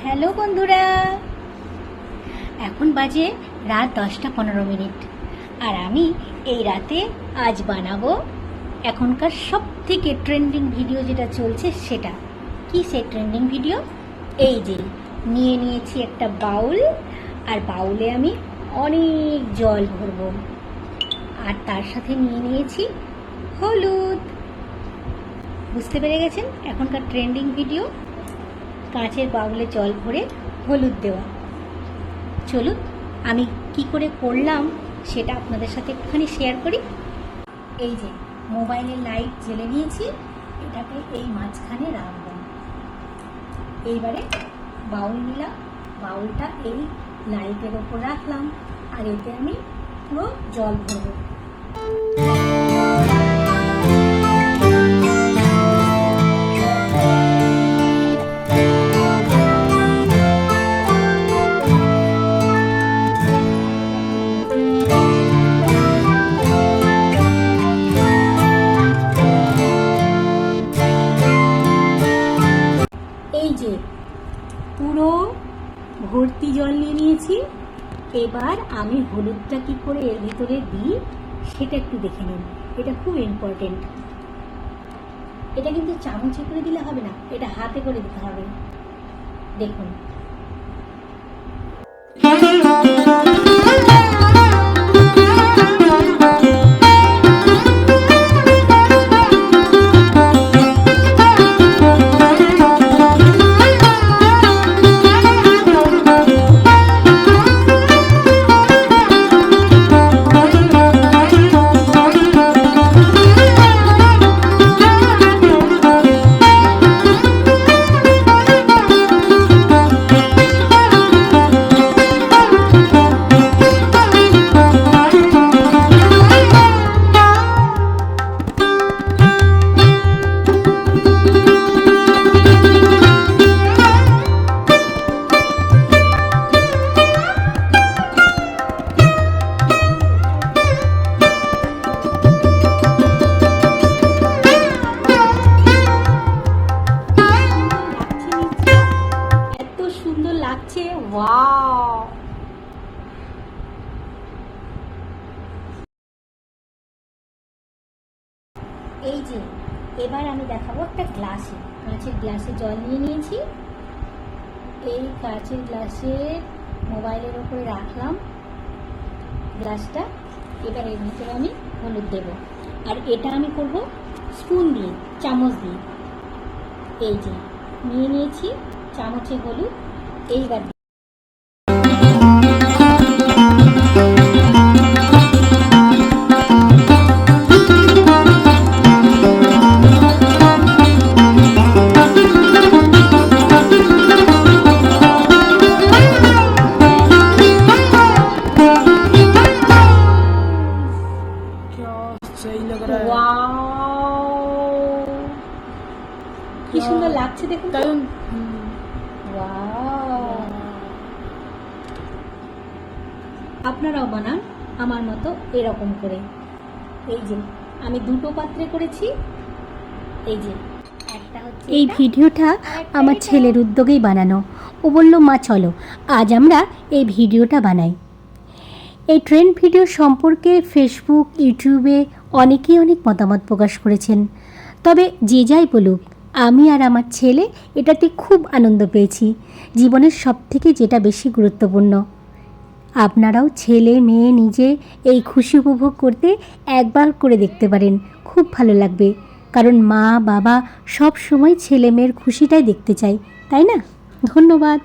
Hello বন্ধুরা, এখন বাজে রাত 10:15 আর আমি এই রাতে আজ বানাবো এখনকার সব থেকে ট্রেন্ডিং ভিডিও যেটা চলছে সেটা। কি সেই ট্রেন্ডিং ভিডিও? এই যে নিয়ে নিয়েছি একটা বাউল, আর বাউলে আমি অনেক জল ভরবো, আর তার সাথে নিয়ে নিয়েছি হলুদ। বুঝতে পেরে গেছেন এখনকার ট্রেন্ডিং ভিডিও, কাঁচের বাউলে জল ভরে হলুদ দেওয়া। চলুন আমি কি করে করলাম সেটা আপনাদের সাথে একটুখানি শেয়ার করি। এই যে মোবাইলের লাইট জ্বেলে নিয়েছি, এটাকে এই মাঝখানে রাখবো। এইবারে বাউল নিলাম, বাউলটা এই লাইটের ওপর রাখলাম, আর এতে আমি পুরো জল ভরবো। এই যে পুরো ভর্তি জল নিয়ে নিয়েছি। এবার আমি হলুদটা কি করে এর ভিতরে দিই সেটা একটু দেখে নিন, এটা খুব ইম্পর্টেন্ট। এটা কিন্তু চামচে করে দিলে হবে না, এটা হাতে করে দিতে হবে। দেখুন লাগছে, ওয়াও! এই যে এবার আমি দেখাবো একটা গ্লাসে, কাঁচের গ্লাসে জল নিয়ে নিয়েছি। এই কাঁচের গ্লাসে মোবাইলের উপরে রাখলাম গ্লাসটা। এবার এর ভিতরে আমি হলুদ দেব, আর এটা আমি করব স্পুন দিয়ে, চামচ দিয়ে। এই যে নিয়ে নিয়েছি চামচে হলুদ। এইবার কি সুন্দর লাগছে দেখুন। আপনারাও বানান আমার মতো এরকম করে। এই যে আমি দুটো পাত্রে করেছি। এই যে একটা হচ্ছে, এই ভিডিওটা আমার ছেলের উদ্যোগেই বানানো। ও বলল, মা চলো আজ আমরা এই ভিডিওটা বানাই। এই ট্রেন্ড ভিডিও সম্পর্কে ফেসবুক, ইউটিউবে অনেকেই অনেক মতামত প্রকাশ করেছেন। তবে যে যাই বলুক, আমি আর আমার ছেলে এটাতে খুব আনন্দ পেয়েছি। জীবনের সবথেকে যেটা বেশি গুরুত্বপূর্ণ। আপনারাও ছেলে মেয়ে নিজে এই খুশি উপভোগ করতে একবার করে দেখতে পারেন, খুব ভালো লাগবে। কারণ মা বাবা সব সময় ছেলে মেয়ের খুশিটাই দেখতে চায়, তাই না? ধন্যবাদ।